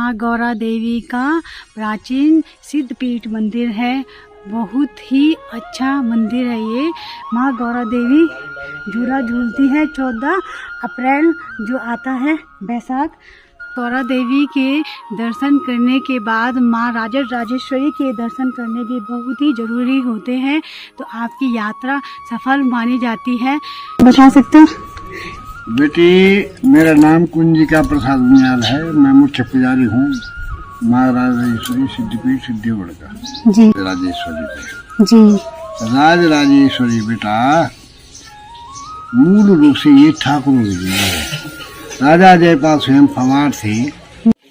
माँ गौरा देवी का प्राचीन सिद्धपीठ मंदिर है। बहुत ही अच्छा मंदिर है ये। माँ गौरा देवी झूला झूलती है 14 अप्रैल जो आता है बैसाख। गौरा देवी के दर्शन करने के बाद माँ राजेश्वरी के दर्शन करने भी बहुत ही जरूरी होते हैं, तो आपकी यात्रा सफल मानी जाती है। बता सकते हो? बेटी, मेरा नाम कुंजिका प्रसाद मियाल है। मैं मुख्य पुजारी हूँ माँ राजेश्वरी सिद्धपीठ सिद्धिगढ़ का। जी राजेश्वरी जी। राजेश्वरी बेटा मूल रूप से ये ठाकुर जी है। राजा जयपाल स्वयं फवार थे।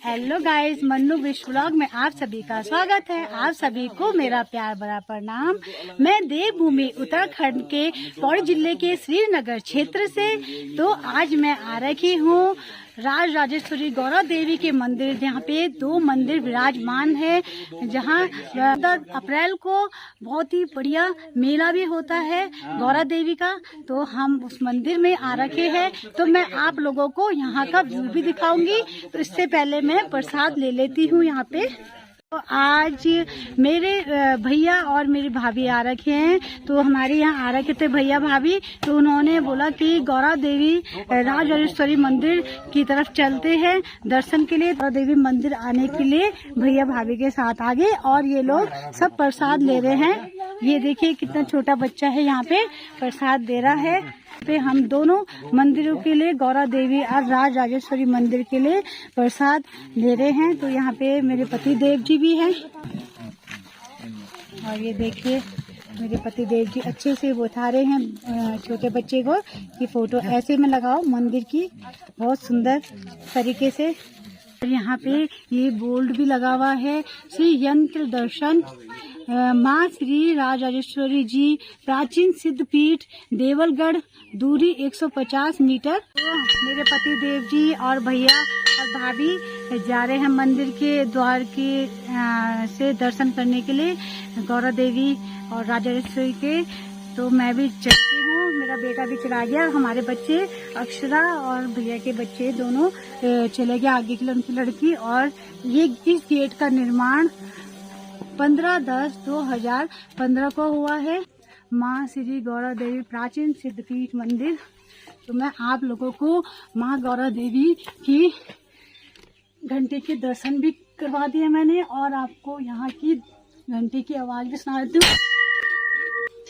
हेलो गाइस, मन्नू विश्व व्लॉग में आप सभी का स्वागत है। आप सभी को मेरा प्यार भरा प्रणाम। मैं देवभूमि उत्तराखंड के पौड़ी जिले के श्रीनगर क्षेत्र से। तो आज मैं आ रखी हूँ राजेश्वरी गौरा देवी के मंदिर, जहाँ पे 2 मंदिर विराजमान है, जहाँ 14 अप्रैल को बहुत ही बढ़िया मेला भी होता है गौरा देवी का। तो हम उस मंदिर में आ रखे हैं, तो मैं आप लोगों को यहाँ का व्यू भी दिखाऊंगी। तो इससे पहले मैं प्रसाद ले लेती हूँ यहाँ पे। तो आज मेरे भैया और मेरी भाभी आ रखे हैं। तो हमारे यहाँ आ रखे थे भैया भाभी, तो उन्होंने बोला कि गौरा देवी राजेश्वरी मंदिर की तरफ चलते हैं दर्शन के लिए। गौरा देवी मंदिर आने के लिए भैया भाभी के साथ आ गए और ये लोग सब प्रसाद ले रहे हैं। ये देखिए कितना छोटा बच्चा है यहाँ पे प्रसाद दे रहा है। पे हम दोनों मंदिरों के लिए, गौरा देवी और राजेश्वरी मंदिर के लिए प्रसाद ले रहे हैं। तो यहाँ पे मेरे पति देव जी भी हैं और ये देखिए मेरे पति देव जी अच्छे से बता रहे हैं छोटे बच्चे को कि फोटो ऐसे में लगाओ मंदिर की, बहुत सुंदर तरीके से। और यहाँ पे ये बोर्ड भी लगा हुआ है, श्री यंत्र दर्शन माँ श्री राजेश्वरी जी प्राचीन सिद्धपीठ देवलगढ़, दूरी 150 मीटर। तो मेरे पति देव जी और भैया और भाभी जा रहे हैं मंदिर के द्वार के से दर्शन करने के लिए गौरा देवी और राजेश्वरी के। तो मैं भी चलती हूँ, मेरा बेटा भी चला गया, हमारे बच्चे अक्षरा और भैया के बच्चे दोनों चले गए आगे की उनकी लड़की। और ये इस गेट का निर्माण 15/10/2015 को हुआ है। माँ श्री गौरा देवी प्राचीन सिद्धपीठ मंदिर। तो मैं आप लोगों को माँ गौरा देवी की घंटे के दर्शन भी करवा दिए मैंने, और आपको यहाँ की घंटे की आवाज़ भी सुना देती हूँ।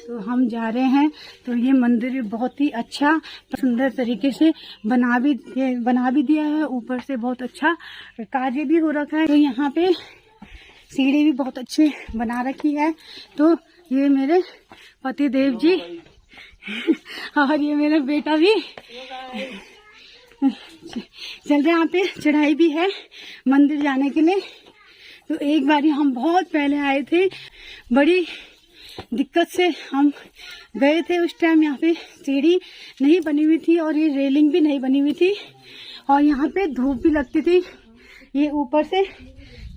तो हम जा रहे हैं। तो ये मंदिर भी बहुत ही अच्छा सुंदर तरीके से बना भी दिया है। ऊपर से बहुत अच्छा कार्य भी हो रखा है। तो यहाँ पे सीढ़ी भी बहुत अच्छी बना रखी है। तो ये मेरे पति देव जी और ये मेरा बेटा भी चल रहे। यहाँ पे चढ़ाई भी है मंदिर जाने के लिए। तो एक बार हम बहुत पहले आए थे, बड़ी दिक्कत से हम गए थे। उस टाइम यहाँ पे सीढ़ी नहीं बनी हुई थी और ये रेलिंग भी नहीं बनी हुई थी, और यहाँ पे धूप भी लगती थी, ये ऊपर से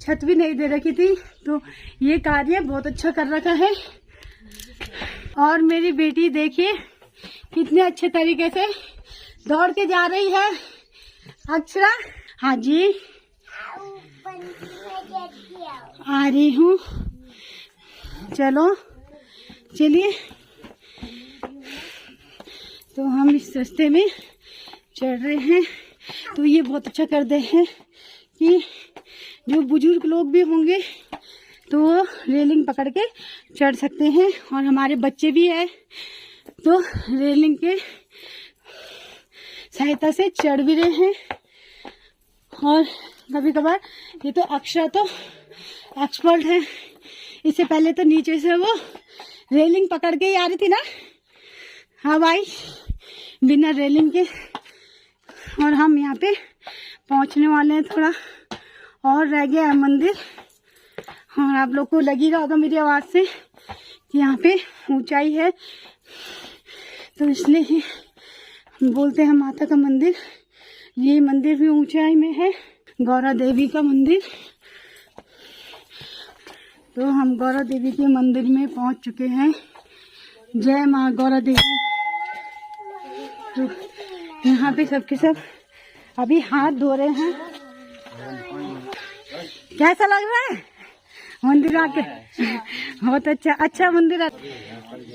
छत भी नहीं दे रखी थी। तो ये कार्य बहुत अच्छा कर रखा है। और मेरी बेटी देखिए कितने अच्छे तरीके से दौड़ के जा रही है। अक्षरा, हाँ जी आ रही हूँ, चलो चलिए। तो हम इस रास्ते में चढ़ रहे हैं। तो ये बहुत अच्छा कर दे हैं कि जो बुजुर्ग लोग भी होंगे तो वो रेलिंग पकड़ के चढ़ सकते हैं, और हमारे बच्चे भी हैं तो रेलिंग के सहायता से चढ़ भी रहे हैं। और कभी कभार ये तो अक्षरा तो एक्सपर्ट है, इससे पहले तो नीचे से वो रेलिंग पकड़ के ही आ रही थी ना। हाँ भाई, बिना रेलिंग के। और हम यहाँ पे पहुँचने वाले हैं, थोड़ा और रह गया है मंदिर। और आप लोग को लगेगा होगा मेरी आवाज़ से कि यहाँ पे ऊंचाई है, तो इसलिए ही बोलते हैं माता का मंदिर। ये मंदिर भी ऊंचाई में है, गौरा देवी का मंदिर। तो हम गौरा देवी के मंदिर में पहुंच चुके हैं। जय माँ गौरा देवी। तो यहाँ पे सबके सब अभी हाथ धो रहे हैं। कैसा लग रहा है मंदिर आके? बहुत अच्छा मंदिर है।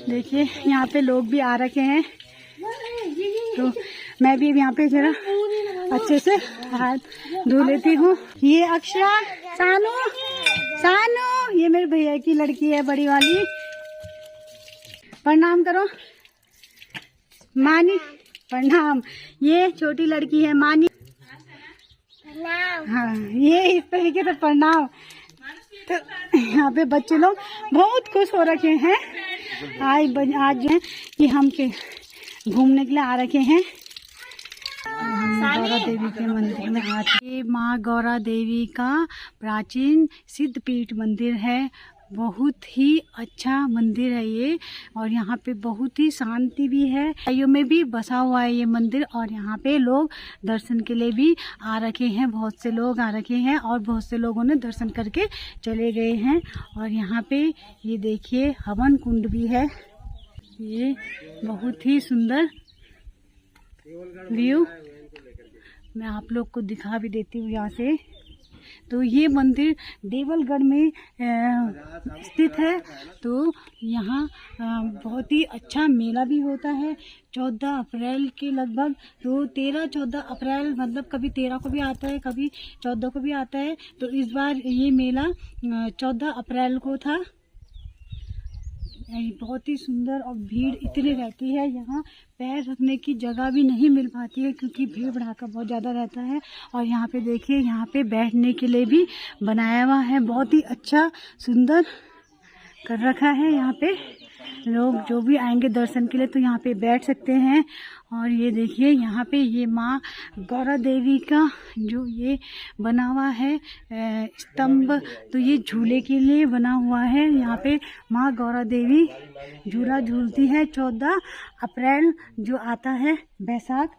देखिए यहाँ पे लोग भी आ रखे हैं, तो मैं भी यहाँ पे जरा अच्छे से हाथ धो लेती हूँ। ये अक्षरा, सानू ये मेरे भैया की लड़की है, बड़ी वाली। प्रणाम करो मानी, प्रणाम। ये छोटी लड़की है मानी, हाँ ये इस तरीके से प्रणाम। तो यहाँ पे बच्चे लोग बहुत खुश हो रखे हैं आज जो है कि हम के घूमने के लिए आ रखे हैं। हम गौरा देवी के मंदिर में आज, ये माँ गौरा देवी का प्राचीन सिद्धपीठ मंदिर है। बहुत ही अच्छा मंदिर है ये, और यहाँ पे बहुत ही शांति भी है। आयु में भी बसा हुआ है ये मंदिर, और यहाँ पे लोग दर्शन के लिए भी आ रखे हैं। बहुत से लोग आ रखे हैं और बहुत से लोगों ने दर्शन करके चले गए हैं। और यहाँ पे ये देखिए हवन कुंड भी है। ये बहुत ही सुंदर व्यू मैं आप लोग को दिखा भी देती हूँ यहाँ से। तो ये मंदिर देवलगढ़ में स्थित है। तो यहाँ बहुत ही अच्छा मेला भी होता है 14 अप्रैल के लगभग। तो 13-14 अप्रैल, मतलब कभी 13 को भी आता है, कभी 14 को भी आता है। तो इस बार ये मेला 14 अप्रैल को था। बहुत ही सुंदर, और भीड़ इतनी रहती है, यहाँ पैर रखने की जगह भी नहीं मिल पाती है क्योंकि भीड़ भड़ाका बहुत ज़्यादा रहता है। और यहाँ पे देखिए, यहाँ पे बैठने के लिए भी बनाया हुआ है, बहुत ही अच्छा सुंदर कर रखा है। यहाँ पे लोग जो भी आएंगे दर्शन के लिए तो यहाँ पे बैठ सकते हैं। और ये देखिए यहाँ पे ये माँ गौरा देवी का जो ये बना हुआ है स्तंभ, तो ये झूले के लिए बना हुआ है। यहाँ पे माँ गौरा देवी झूला झूलती है 14 अप्रैल जो आता है बैसाख।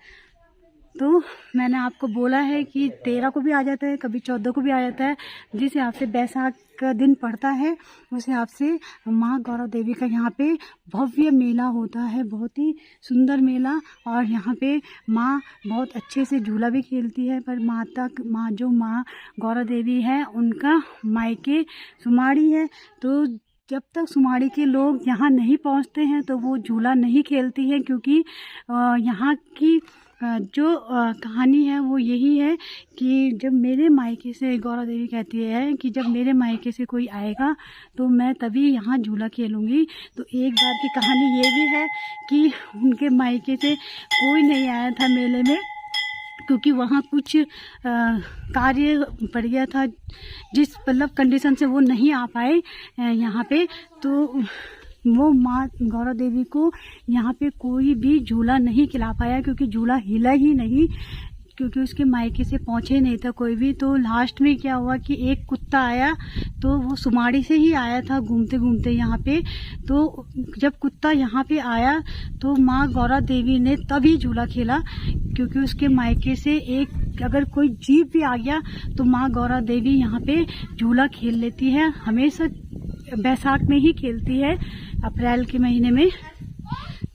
तो मैंने आपको बोला है कि 13 को भी आ जाता है, कभी 14 को भी आ जाता है। जिस हिसाब से बैसाख का दिन पड़ता है उस हिसाब से माँ गौरा देवी का यहाँ पे भव्य मेला होता है, बहुत ही सुंदर मेला। और यहाँ पे माँ बहुत अच्छे से झूला भी खेलती है। पर जो माँ गौरा देवी है उनका मायके सुमाड़ी है। तो जब तक सुमाड़ी के लोग यहाँ नहीं पहुँचते हैं तो वो झूला नहीं खेलती है, क्योंकि यहाँ की जो कहानी है वो यही है कि जब मेरे मायके से, गौरा देवी कहती है कि जब मेरे मायके से कोई आएगा तो मैं तभी यहाँ झूला खेलूँगी। तो एक बार की कहानी ये भी है कि उनके मायके से कोई नहीं आया था मेले में, क्योंकि वहाँ कुछ कार्य पड़ गया था, जिस मतलब कंडीशन से वो नहीं आ पाए यहाँ पे। तो वो माँ गौरा देवी को यहाँ पे कोई भी झूला नहीं खिला पाया, क्योंकि झूला हिला ही नहीं, क्योंकि उसके मायके से पहुँचे नहीं था कोई भी। तो लास्ट में क्या हुआ कि एक कुत्ता आया, तो वो सुमाड़ी से ही आया था घूमते घूमते यहाँ पे। तो जब कुत्ता यहाँ पे आया तो माँ गौरा देवी ने तभी झूला खेला, क्योंकि उसके मायके से एक अगर कोई जीव भी आ गया तो माँ गौरा देवी यहाँ पे झूला खेल लेती है। हमेशा बैसाख में ही खेलती है, अप्रैल के महीने में।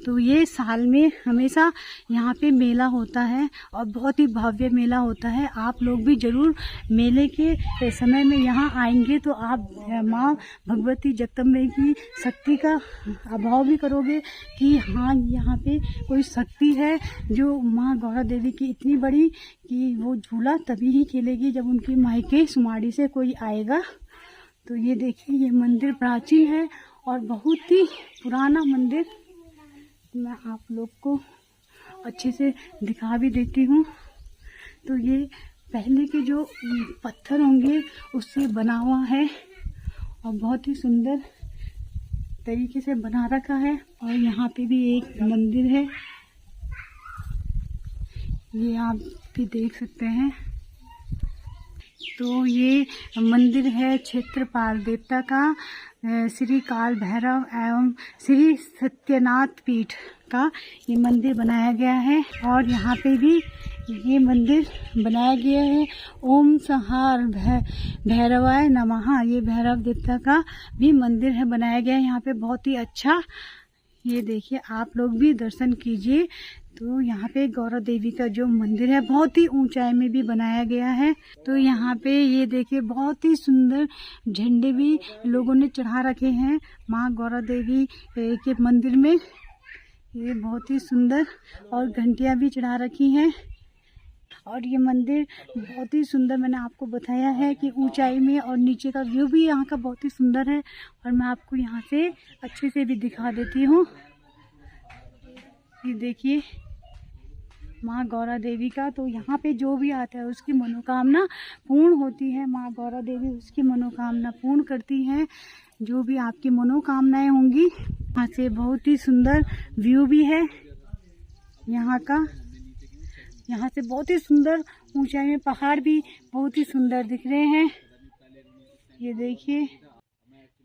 तो ये साल में हमेशा यहाँ पे मेला होता है, और बहुत ही भव्य मेला होता है। आप लोग भी ज़रूर मेले के समय में यहाँ आएंगे तो आप माँ भगवती जगदम्बा की शक्ति का अभाव भी करोगे कि हाँ यहाँ पे कोई शक्ति है जो माँ गौरा देवी की इतनी बड़ी कि वो झूला तभी ही खेलेगी जब उनकी मायके सुमाड़ी से कोई आएगा। तो ये देखिए, ये मंदिर प्राचीन है और बहुत ही पुराना मंदिर। मैं आप लोग को अच्छे से दिखा भी देती हूँ। तो ये पहले के जो पत्थर होंगे उससे बना हुआ है, और बहुत ही सुंदर तरीके से बना रखा है। और यहाँ पे भी एक मंदिर है, ये आप भी देख सकते हैं। तो ये मंदिर है क्षेत्रपाल देवता का, श्री काल भैरव एवं श्री सत्यनाथ पीठ का ये मंदिर बनाया गया है। और यहाँ पे भी ये मंदिर बनाया गया है। ओम संहार भैरवाय नमः, ये भैरव देवता का भी मंदिर है, बनाया गया है यहाँ पे, बहुत ही अच्छा। ये देखिए, आप लोग भी दर्शन कीजिए। तो यहाँ पे गौरा देवी का जो मंदिर है बहुत ही ऊंचाई में भी बनाया गया है। तो यहाँ पे ये देखिए बहुत ही सुंदर झंडे भी लोगों ने चढ़ा रखे हैं माँ गौरा देवी के मंदिर में। ये बहुत ही सुंदर, और घंटियाँ भी चढ़ा रखी हैं। और ये मंदिर बहुत ही सुंदर, मैंने आपको बताया है कि ऊंचाई में, और नीचे का व्यू भी यहाँ का बहुत ही सुंदर है। और मैं आपको यहाँ से अच्छे से भी दिखा देती हूँ। ये देखिए माँ गौरा देवी का, तो यहाँ पे जो भी आता है उसकी मनोकामना पूर्ण होती है। माँ गौरा देवी उसकी मनोकामना पूर्ण करती है, जो भी आपकी मनोकामनाएं होंगी। यहाँ से बहुत ही सुंदर व्यू भी है यहाँ का। यहाँ से बहुत ही सुंदर ऊंचाई में पहाड़ भी बहुत ही सुंदर दिख रहे हैं। ये देखिए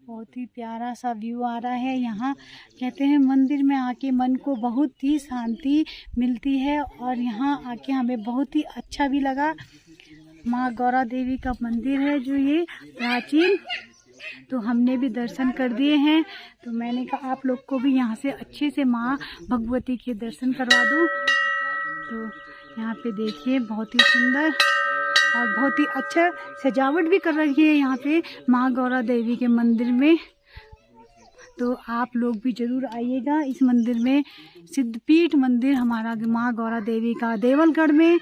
बहुत ही प्यारा सा व्यू आ रहा है। यहाँ कहते हैं मंदिर में आके मन को बहुत ही शांति मिलती है, और यहाँ आके हमें बहुत ही अच्छा भी लगा। माँ गौरा देवी का मंदिर है जो ये प्राचीन, तो हमने भी दर्शन कर दिए हैं। तो मैंने कहा आप लोग को भी यहाँ से अच्छे से माँ भगवती के दर्शन करवा दूँ। तो यहाँ पे देखिए बहुत ही सुंदर और बहुत ही अच्छा सजावट भी कर रही है यहाँ पे माँ गौरा देवी के मंदिर में। तो आप लोग भी जरूर आइएगा इस मंदिर में। सिद्धपीठ मंदिर हमारा माँ गौरा देवी का देवलगढ़ में।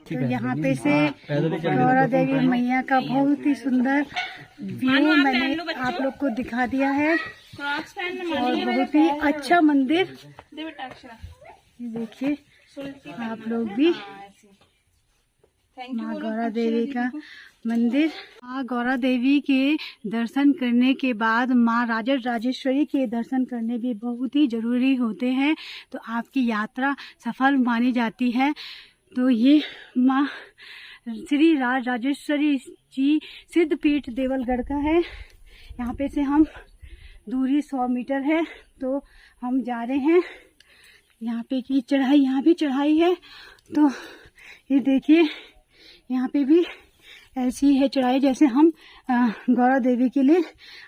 तो यहाँ पे से गौरा देवी मैया का बहुत ही सुंदर व्यू मैंने आप लोग को दिखा दिया है, और बहुत ही अच्छा मंदिर। देखिए आप लोग भी माँ गौरा देवी का मंदिर। माँ गौरा देवी के दर्शन करने के बाद माँ राजेश्वरी के दर्शन करने भी बहुत ही जरूरी होते हैं, तो आपकी यात्रा सफल मानी जाती है। तो ये माँ श्री राजेश्वरी जी सिद्धपीठ देवलगढ़ का है। यहाँ पे से हम दूरी 100 मीटर है, तो हम जा रहे हैं। यहाँ पे की चढ़ाई, यहाँ भी चढ़ाई है। तो ये देखिए यहाँ पे भी ऐसी है चढ़ाई जैसे हम गौरा देवी के लिए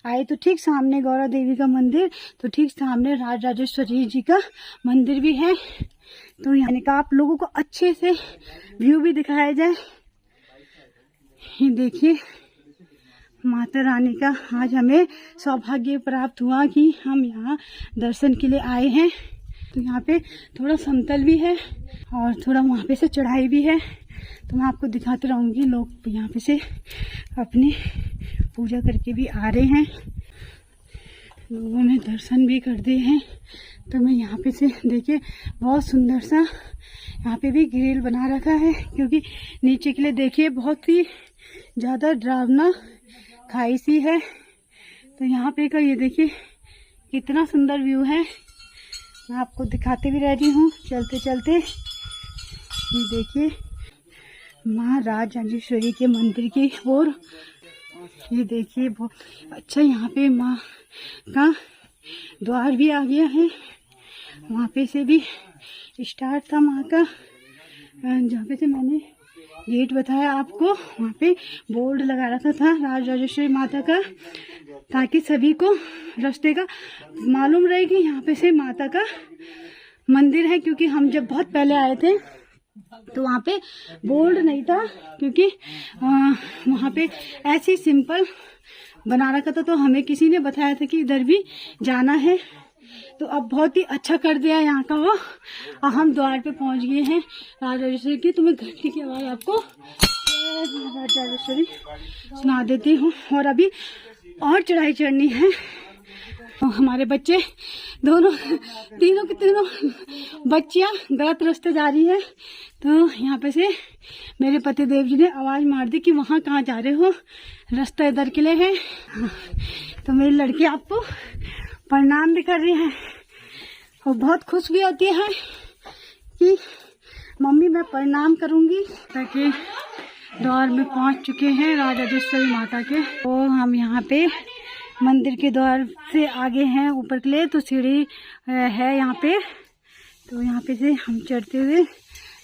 आए। तो ठीक सामने गौरा देवी का मंदिर, तो ठीक सामने राजेश्वरी जी का मंदिर भी है। तो यानी कि आप लोगों को अच्छे से व्यू भी दिखाया जाए। ये देखिए माता रानी का आज हमें सौभाग्य प्राप्त हुआ कि हम यहाँ दर्शन के लिए आए हैं। तो यहाँ पे थोड़ा समतल भी है और थोड़ा वहाँ पे से चढ़ाई भी है, तो मैं आपको दिखाते रहूँगी। लोग यहाँ पे से अपनी पूजा करके भी आ रहे हैं, लोगों ने दर्शन भी कर दिए हैं। तो मैं यहाँ पे से देखिए बहुत सुंदर सा यहाँ पे भी ग्रिल बना रखा है, क्योंकि नीचे के लिए देखिए बहुत ही ज़्यादा डरावना खाई सी है। तो यहाँ पे का ये देखिए कितना सुंदर व्यू है, मैं आपको दिखाते भी रह रही हूँ चलते चलते। ये देखिए माँ राजेश्वरी के मंदिर की ओर। ये देखिए बहुत अच्छा यहाँ पे माँ का द्वार भी आ गया है। वहाँ पे से भी स्टार्ट था माँ का, जहाँ पे से मैंने गेट बताया आपको, वहाँ पे बोर्ड लगा रखा था राजेश्वरी माता का, ताकि सभी को रास्ते का मालूम रहे कि यहाँ पे से माता का मंदिर है। क्योंकि हम जब बहुत पहले आए थे तो वहाँ पे बोर्ड नहीं था, क्योंकि वहाँ पे ऐसी सिंपल बना रखा था। तो हमें किसी ने बताया था कि इधर भी जाना है, तो अब बहुत ही अच्छा कर दिया यहाँ का वो। और हम द्वार पे पहुँच गए हैं राजेश्वरी की। तो मैं घंटी की आवाज़ आपको राजेश्वरी सुना देती हूँ। और अभी और चढ़ाई चढ़नी है। और हमारे बच्चे तीनों की तीनों बच्चियाँ गलत रास्ते जा रही है। तो यहाँ पे से मेरे पति देव जी ने आवाज़ मार दी कि वहाँ कहाँ जा रहे हो, रास्ता इधर के लिए है। तो मेरी लड़की आपको प्रणाम भी कर रही है, और बहुत खुश भी होती है कि मम्मी मैं प्रणाम करूँगी। ताकि द्वार में पहुँच चुके हैं राजेश्वरी माता के। तो हम यहाँ पे मंदिर के द्वार से आगे हैं ऊपर के लिए, तो सीढ़ी है यहाँ पे। तो यहाँ पे से हम चढ़ते हुए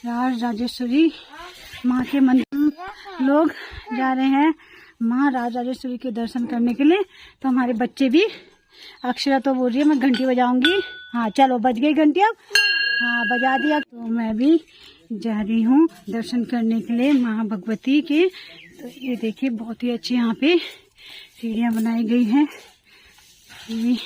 राजेश्वरी माँ के मंदिर लोग जा रहे हैं माँ राजेश्वरी के दर्शन करने के लिए। तो हमारे बच्चे भी, अक्षरा तो बोल रही है मैं घंटी बजाऊंगी। हाँ चलो बज गई घंटी अब। हाँ बजा दिया। तो मैं भी जा रही हूँ दर्शन करने के लिए माँ भगवती के। तो ये देखिए बहुत ही अच्छी यहाँ पे सीढ़ियाँ बनाई गई हैं। ये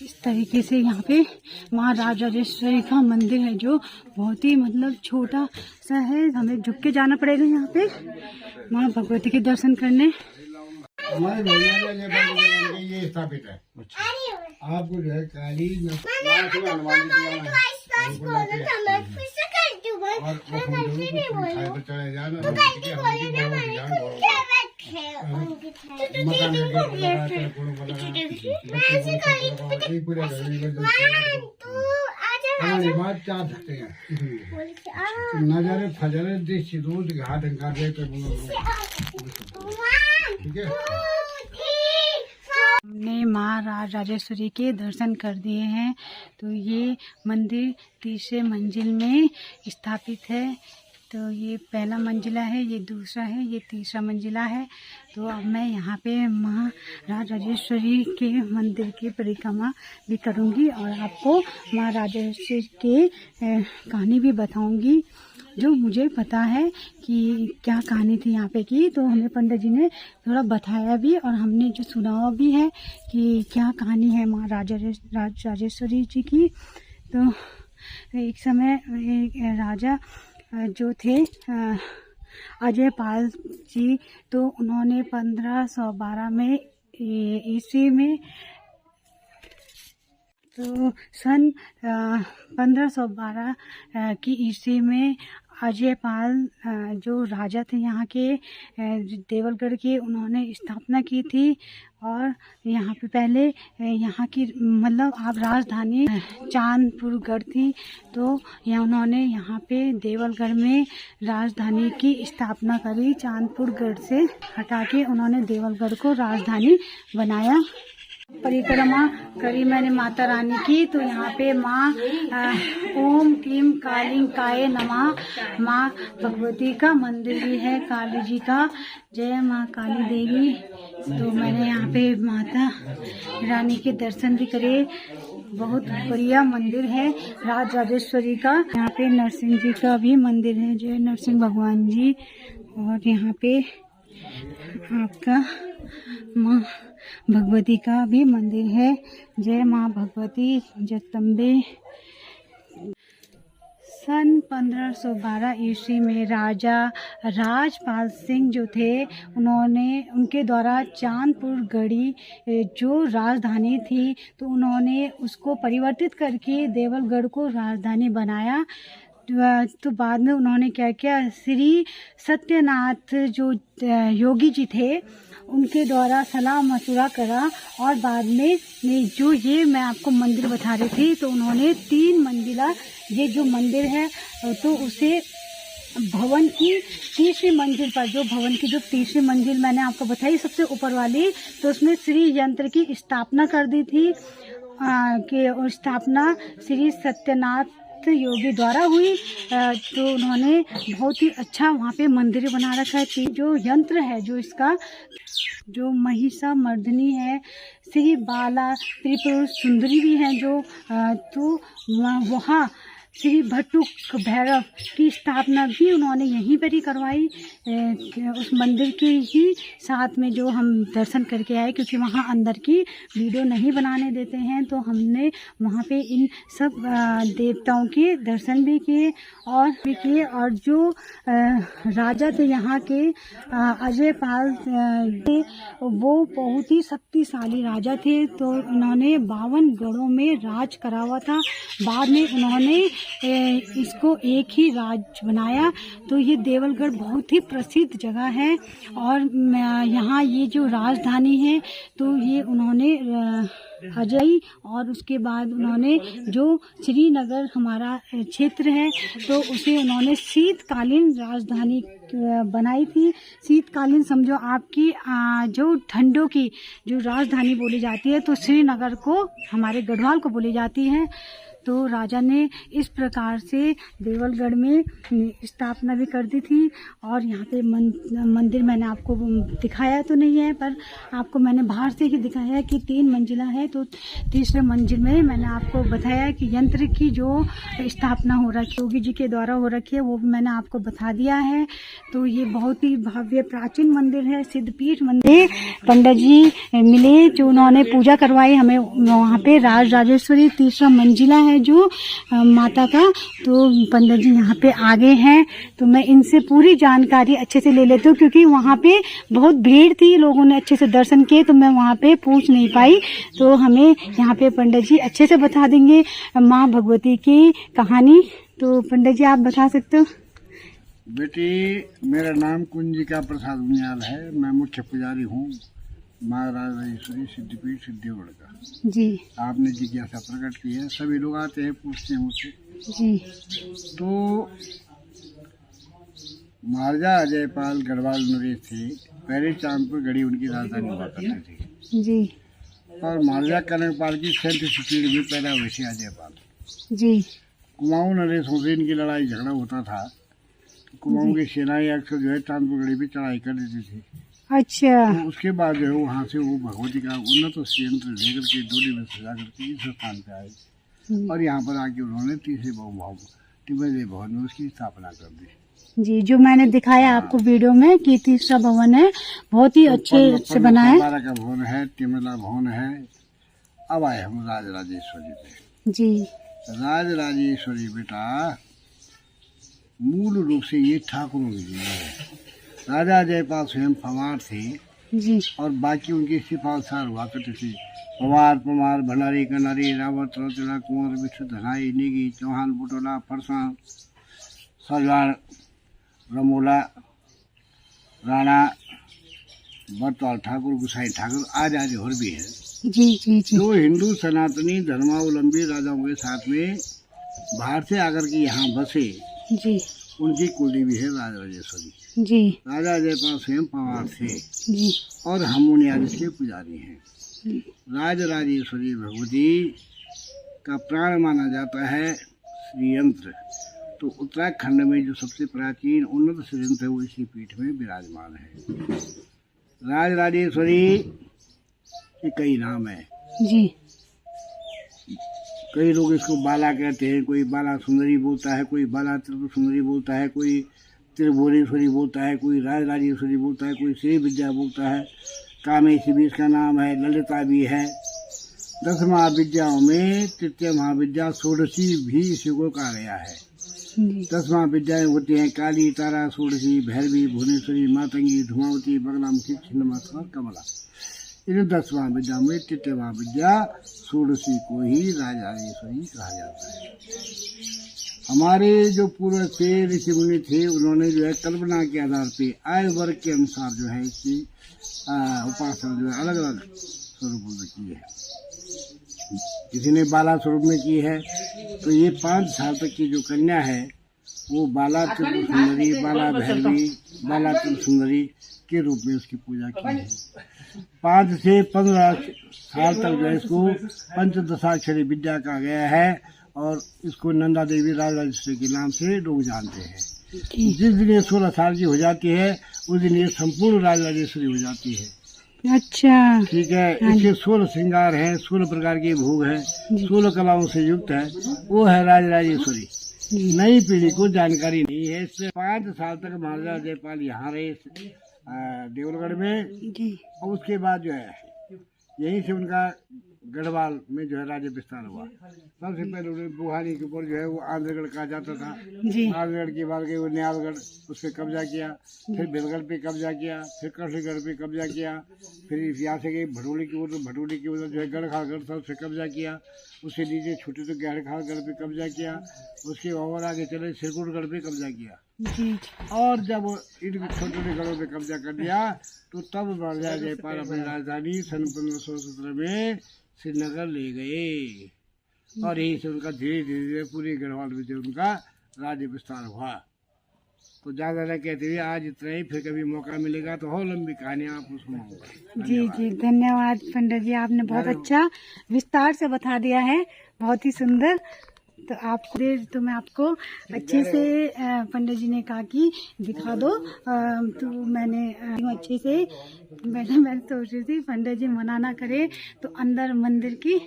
इस तरीके से यहाँ पे माँ राजराजेश्वरी का मंदिर है जो बहुत ही मतलब छोटा सा है। हमें झुक के जाना पड़ेगा यहाँ पे माँ भगवती के दर्शन करने। हमारे ये स्थापित है। आपको जो है काली बात चाह सकते हैं नजर फजर दृष्टि दूध घाट ठीक है। हमने माँ राजराजेश्वरी के दर्शन कर दिए हैं। तो ये मंदिर तीसरे मंजिल में स्थापित है। तो ये पहला मंजिला है, ये दूसरा है, ये तीसरा मंजिला है। तो अब मैं यहाँ पे माँ राजराजेश्वरी के मंदिर की परिक्रमा भी करूँगी और आपको माँ राजराजेश्वरी के कहानी भी बताऊँगी जो मुझे पता है कि क्या कहानी थी यहाँ पे की। तो हमें पंडित जी ने थोड़ा बताया भी और हमने जो सुना भी है कि क्या कहानी है माँ राजराजेश्वरी जी की। तो एक समय एक राजा जो थे अजय पाल जी, तो उन्होंने 1512 में ईस्वी में तो सन 1512 की ईस्वी में अजय पाल जो राजा थे यहाँ के देवलगढ़ के, उन्होंने स्थापना की थी। और यहाँ पे पहले यहाँ की मतलब आप राजधानी चांदपुरगढ़ थी। तो उन्होंने यहाँ पे देवलगढ़ में राजधानी की स्थापना करी। चांदपुरगढ़ से हटा के उन्होंने देवलगढ़ को राजधानी बनाया। परिक्रमा करी मैंने माता रानी की। तो यहाँ पे माँ ओम क्लीम कालिंकाय नमः माँ भगवती का मंदिर भी है, काली जी का। जय माँ काली देवी। तो मैंने यहाँ पे माता रानी के दर्शन भी करे। बहुत बढ़िया मंदिर है राजराजेश्वरी का। यहाँ पे नरसिंह जी का भी मंदिर है, जय नरसिंह भगवान जी। और यहाँ पे आपका माँ भगवती का भी मंदिर है, जय माँ भगवती जगदम्बे। सन 1512 ईस्वी में राजा राजपाल सिंह जो थे, उनके द्वारा चांदपुरगढ़ी जो राजधानी थी, तो उन्होंने उसको परिवर्तित करके देवलगढ़ को राजधानी बनाया। तो बाद में उन्होंने क्या किया, श्री सत्यनाथ जो योगी जी थे उनके द्वारा सलाह मशुरा करा। और बाद में जो ये मैं आपको मंदिर बता रही थी, तो उन्होंने 3 मंजिला ये जो मंदिर है, तो उसे भवन की तीसरी मंजिल पर, जो भवन की जो तीसरी मंजिल मैंने आपको बताई सबसे ऊपर वाली, तो उसमें श्री यंत्र की स्थापना कर दी थी कि स्थापना श्री सत्यनाथ योगी द्वारा हुई। तो उन्होंने बहुत ही अच्छा वहाँ पे मंदिर बना रखा है। जो यंत्र है, जो इसका जो महिषा मर्दिनी है, श्री बाला त्रिपुर सुंदरी भी है जो, तो वहाँ श्री भट्टुक भैरव की स्थापना भी उन्होंने यहीं पर ही करवाई, उस मंदिर के ही साथ में जो हम दर्शन करके आए। क्योंकि वहाँ अंदर की वीडियो नहीं बनाने देते हैं, तो हमने वहाँ पे इन सब देवताओं के दर्शन भी किए। और जो राजा थे यहाँ के अजय पाल थे, वो बहुत ही शक्तिशाली राजा थे। तो उन्होंने 52 गढ़ों में राज करा हुआ था। बाद में उन्होंने इसको एक ही राज्य बनाया। तो ये देवलगढ़ बहुत ही प्रसिद्ध जगह है। और यहाँ ये जो राजधानी है, तो ये उन्होंने अजय, और उसके बाद उन्होंने जो श्रीनगर हमारा क्षेत्र है, तो उसे उन्होंने शीतकालीन राजधानी बनाई थी। शीतकालीन समझो आपकी जो ठंडों की जो राजधानी बोली जाती है, तो श्रीनगर को, हमारे गढ़वाल को बोली जाती है। तो राजा ने इस प्रकार से देवलगढ़ में स्थापना भी कर दी थी। और यहाँ पे मंदिर मैंने आपको दिखाया तो नहीं है, पर आपको मैंने बाहर से ही दिखाया है कि 3 मंजिला है। तो तीसरे मंजिल में मैंने आपको बताया कि यंत्र की जो स्थापना हो रखी योगी जी के द्वारा हो रखी है, वो भी मैंने आपको बता दिया है। तो ये बहुत ही भव्य प्राचीन मंदिर है, सिद्धपीठ मंदिर। पंडित जी मिले जो उन्होंने पूजा करवाई हमें वहाँ पे। राज राजेश्वरी 3रा मंजिला है जो माता का। तो पंडित जी यहाँ पे आगे हैं, तो मैं इनसे पूरी जानकारी अच्छे से ले लेती हूँ, क्योंकि वहाँ पे बहुत भीड़ थी, लोगों ने अच्छे से दर्शन किए, तो मैं वहाँ पे पूछ नहीं पाई। तो हमें यहाँ पे पंडित जी अच्छे से बता देंगे माँ भगवती की कहानी। तो पंडित जी आप बता सकते हो? बेटी, मेरा नाम कुंजिका प्रसाद बुनियाल है। मैं मुख्य पुजारी हूँ माँ राजेश्वरी सिद्धपीठ सिद्धियोगढ़ का। जी। आपने जिज्ञासा प्रकट की है, सभी लोग आते हैं, पूछते हैं मुझसे। जी। तो महाराजा अजयपाल गढ़वाल नरेश थे, पहले चांदपुर गढ़ी उनकी राजधानी हुआ करती थी। जी। और महाराजा कनकपाल की 37वीं पीढ़ी में पैदा हुए थे अजयपाल। जी। कुमाऊं नरेशों से इनकी लड़ाई झगड़ा होता था। तो कुमाऊं की सेनाएं अक्सर जो है चांदपुर गढ़ी पे चढ़ाई कर देती थी। अच्छा। तो उसके बाद जो है वहाँ से वो भगवती का उन्नत यंत्र लेकर के डोली में सजा करके इस स्थान पे आए और यहाँ पर आके उन्होंने तीसरे तिब्बती भवन में उसकी स्थापना कर दी। जी, जो मैंने दिखाया आपको वीडियो में कि 3रा भवन है, बहुत ही अच्छे से बना है। का भवन है, तिमला भवन है। अब आए हम राज राजेश्वरी पे। जी। राज राजेश्वरी बेटा मूल रूप से ये ठाकुरों की जगह है। राजा जयपाल स्वयं फवार थे जी। और बाकी उनके सिपालसार हुआ करते थे। पवार, पमार, भंडारी, कनारी, रावत, रौतरा, कुंवर, विष्णु, धनाई, नेगी, चौहान, बुटोला, फरसान, सलवार, रमोला, राणा, बरतौल ठाकुर, गुसाई ठाकुर आज और भी है। जी। जी। जी। जो हिंदू सनातनी धर्मावलंबी राजाओं के साथ में बाहर से आकर के यहाँ बसे, जी, उनकी कुलदेवी है राज राजेश्वरी। जी। राजा जयपाल स्वयं पवार थे जी। और हम उन्हीं के पुजारी हैं। राज राजेश्वरी भगवती का प्राण माना जाता है श्री यंत्र। तो उत्तराखंड में जो सबसे प्राचीन उन्नत श्री यंत्र है वो इसी पीठ में विराजमान है। राज राजेश्वरी के कई नाम है। जी। कई लोग इसको बाला कहते हैं, कोई बाला सुंदरी बोलता है, कोई बाला त्रिपुर सुंदरी बोलता है, कोई त्रिभुवनेश्वरी बोलता है, कोई राज राजेश्वरी बोलता है, कोई श्री विद्या बोलता है। कामेशी भी इसका नाम है, ललिता भी है। 10 महाविद्याओं में तृतीय महाविद्या षोडशी भी इसी को कहा गया है। 10 महाविद्याएं होती हैं काली, तारा, षोडशी, भैरवी, भुवनेश्वरी, मातंगी, धूमावती, बगलामुखी, छिन्नमस्ता और कमला। इन 10 महाविद्या में तृतीय महाविद्या षोडशी को ही राज राजेश्वरी कहा जाता है। हमारे जो पूर्व थे ऋषि मुनि थे, उन्होंने जो है कल्पना के आधार पे आयु वर्ग के अनुसार जो है इसकी उपासना जो है अलग अलग स्वरूप में की है। किसी ने बाला स्वरूप में की है, तो ये 5 साल तक की जो कन्या है वो बाला त्रिपुर सुंदरी, बाला भैरवी, बाला त्रिपुर सुंदरी के रूप में उसकी पूजा की है। 5 से 15 साल तक जो है इसको पंचदशाक्षरी विद्या कहा गया है और इसको नंदा देवी राज राजेश्वरी के नाम से लोग जानते हैं। जिस दिन ये 16 साल की हो जाती है उस दिन ये संपूर्ण राज राजेश्वरी हो जाती है। अच्छा, ठीक है। इसके 16 श्रृंगार हैं, 16 प्रकार के भोग हैं, 16 कलाओं से युक्त है, वो है राज राजेश्वरी। नई पीढ़ी को जानकारी नहीं है। इससे 5 साल तक महाराजा जयपाल यहाँ रहे देवलगढ़ में, और उसके बाद जो है यहीं से उनका गढ़वाल में जो है राज्य विस्तार हुआ। सबसे पहले उन्हें बुहानी के ऊपर जो है वो आंध्रगढ़ कहा जाता था। आंध्रगढ़ के बाद गए वो न्यालगढ़, उस पर कब्जा किया, फिर बेलगढ़ पे कब्जा किया, फिर कृष्णगढ़ पे कब्जा किया, फिर यहाँ से गए भटोली की ओर, तो भटोली की ओर जो है गढ़खालगढ़ था उस पर कब्जा किया, उससे नीचे छुट्टी तो गढ़खालगढ़ पे कब्जा किया, उसके और आगे चले सिरकुटगढ़ पे कब्जा किया। और जब इन छोटे छोटे गढ़ों पे कब्जा कर दिया तो तब महाराजा जयपाल अपनी राजधानी सन 1517 में श्रीनगर ले गए और यहीं से उनका धीरे धीरे पूरे गढ़वाल में जो उनका राज्य विस्तार हुआ। तो ज्यादा न कहते हुए आज इतना ही, फिर कभी मौका मिलेगा तो और लंबी कहानी आपको सुनाऊंगा। जी जी, धन्यवाद पंडित जी, आपने बहुत अच्छा विस्तार से बता दिया है, बहुत ही सुंदर। तो आपको तो मैं आपको अच्छे से पंडित जी ने कहा कि दिखा दो, तो मैंने अच्छे से मैंने सोच रही थी पंडित जी मना ना करे तो अंदर मंदिर की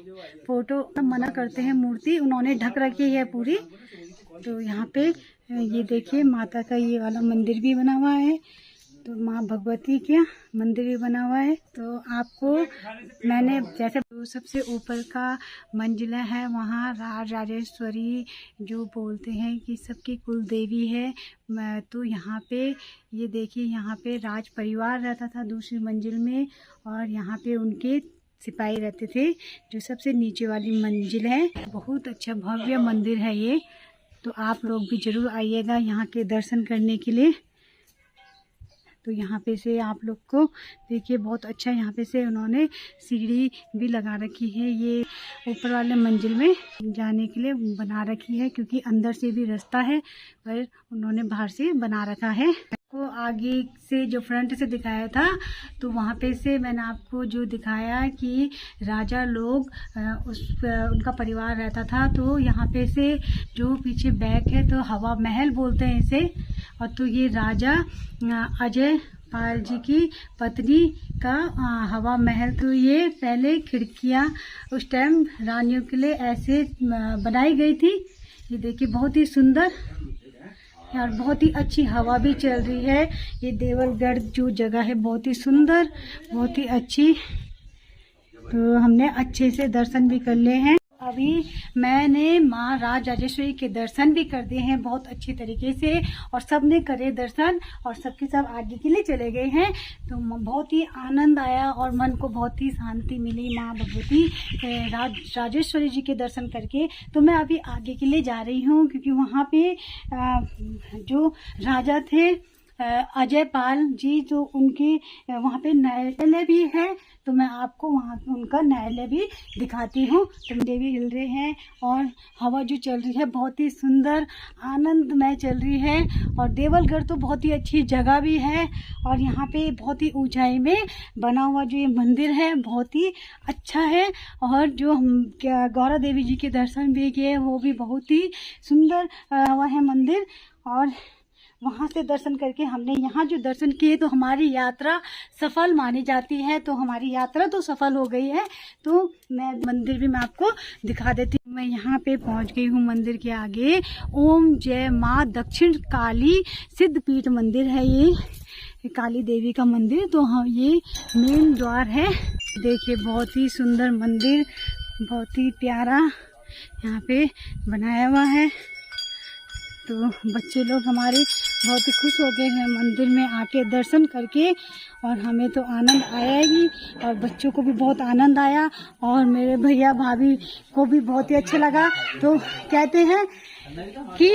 फोटो मना करते हैं, मूर्ति उन्होंने ढक रखी है पूरी। तो यहाँ पे ये देखिए माता का ये वाला मंदिर भी बना हुआ है, तो माँ भगवती का मंदिर भी बना हुआ है। तो आपको मैंने जैसे सबसे ऊपर का मंजिला है वहाँ राज राजेश्वरी जो बोलते हैं कि सबकी कुल देवी है। तो यहाँ पे ये देखिए यहाँ पे राज परिवार रहता था दूसरी मंजिल में, और यहाँ पे उनके सिपाही रहते थे जो सबसे नीचे वाली मंजिल है। बहुत अच्छा भव्य मंदिर है ये, तो आप लोग भी ज़रूर आइएगा यहाँ के दर्शन करने के लिए। तो यहाँ पे से आप लोग को देखिए बहुत अच्छा यहाँ पे से उन्होंने सीढ़ी भी लगा रखी है, ये ऊपर वाले मंजिल में जाने के लिए बना रखी है, क्योंकि अंदर से भी रास्ता है पर उन्होंने बाहर से बना रखा है। आपको आगे से जो फ्रंट से दिखाया था तो वहाँ पे से मैंने आपको जो दिखाया कि राजा लोग उनका परिवार रहता था। तो यहाँ पे से जो पीछे बैक है तो हवा महल बोलते हैं इसे, और तो ये राजा अजय पाल जी की पत्नी का हवा महल। तो ये पहले खिड़कियाँ उस टाइम रानियों के लिए ऐसे बनाई गई थी। ये देखिए बहुत ही सुंदर यार, बहुत ही अच्छी हवा भी चल रही है। ये देवलगढ़ जो जगह है बहुत ही सुंदर, बहुत ही अच्छी। तो हमने अच्छे से दर्शन भी कर लिए हैं। अभी मैंने माँ राज राजेश्वरी के दर्शन भी कर दिए हैं बहुत अच्छी तरीके से, और सब ने करे दर्शन और सबके सब आगे के लिए चले गए हैं। तो बहुत ही आनंद आया और मन को बहुत ही शांति मिली माँ भगवती राजेश्वरी जी के दर्शन करके। तो मैं अभी आगे के लिए जा रही हूँ, क्योंकि वहाँ पे जो राजा थे अजय पाल जी, तो उनकी वहाँ पे न्यायालय भी है। तो मैं आपको वहाँ उनका न्यायालय भी दिखाती हूँ। तो देवी हिल रहे हैं और हवा जो चल रही है बहुत ही सुंदर आनंदमय चल रही है। और देवलगढ़ तो बहुत ही अच्छी जगह भी है, और यहाँ पे बहुत ही ऊंचाई में बना हुआ जो ये मंदिर है बहुत ही अच्छा है। और जो हम गौरा देवी जी के दर्शन भी किए वो भी बहुत ही सुंदर हुआ है मंदिर। और वहाँ से दर्शन करके हमने यहाँ जो दर्शन किए तो हमारी यात्रा सफल मानी जाती है। तो हमारी यात्रा तो सफल हो गई है। तो मैं मंदिर भी मैं आपको दिखा देती हूँ। मैं यहाँ पे पहुँच गई हूँ मंदिर के आगे। ओम जय माँ दक्षिण काली सिद्धपीठ मंदिर है ये काली देवी का मंदिर। तो हाँ ये मेन द्वार है। देखिए बहुत ही सुंदर मंदिर, बहुत ही प्यारा यहाँ पे बनाया हुआ है। तो बच्चे लोग हमारे बहुत ही खुश हो गए हैं मंदिर में आके दर्शन करके, और हमें तो आनंद आया ही और बच्चों को भी बहुत आनंद आया, और मेरे भैया भाभी को भी बहुत ही अच्छा लगा। तो कहते हैं कि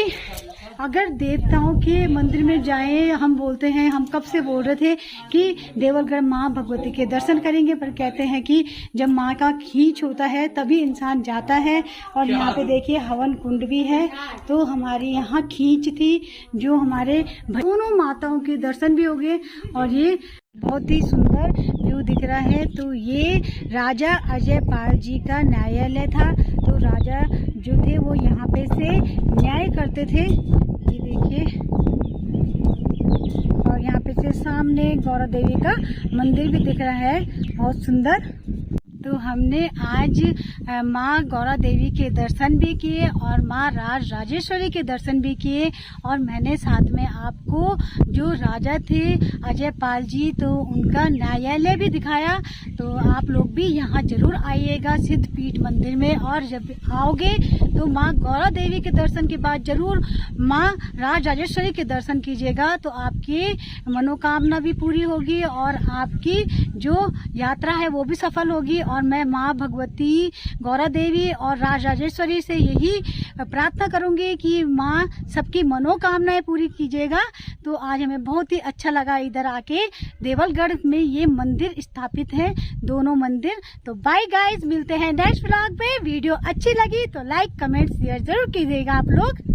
अगर देवताओं के मंदिर में जाएं, हम बोलते हैं, हम कब से बोल रहे थे कि देवलगढ़ माँ भगवती के दर्शन करेंगे, पर कहते हैं कि जब माँ का खींच होता है तभी इंसान जाता है। और यहाँ पे देखिए हवन कुंड भी है। तो हमारी यहाँ खींच थी जो हमारे दोनों माताओं के दर्शन भी हो गए, और ये बहुत ही सुंदर व्यू दिख रहा है। तो ये राजा अजय पाल जी का न्यायालय था। तो राजा जो थे वो यहाँ पे से न्याय करते थे। ये देखिए, और यहाँ पे से सामने गौरा देवी का मंदिर भी दिख रहा है बहुत सुंदर। तो हमने आज माँ गौरा देवी के दर्शन भी किए और माँ राज राजेश्वरी के दर्शन भी किए, और मैंने साथ में आपको जो राजा थे अजय पाल जी तो उनका न्यायालय भी दिखाया। तो आप लोग भी यहाँ जरूर आइएगा सिद्धपीठ मंदिर में, और जब आओगे तो माँ गौरा देवी के दर्शन के बाद जरूर माँ राज राजेश्वरी के दर्शन कीजिएगा। तो आपकी मनोकामना भी पूरी होगी और आपकी जो यात्रा है वो भी सफल होगी। और मैं माँ भगवती गौरा देवी और राज राजेश्वरी से यही प्रार्थना करूंगी कि माँ सबकी मनोकामनाएं पूरी कीजिएगा। तो आज हमें बहुत ही अच्छा लगा इधर आके। देवलगढ़ में ये मंदिर स्थापित है, दोनों मंदिर। तो बाय गाइस, मिलते हैं नेक्स्ट व्लॉग पे। वीडियो अच्छी लगी तो लाइक कमेंट शेयर जरूर कीजिएगा आप लोग।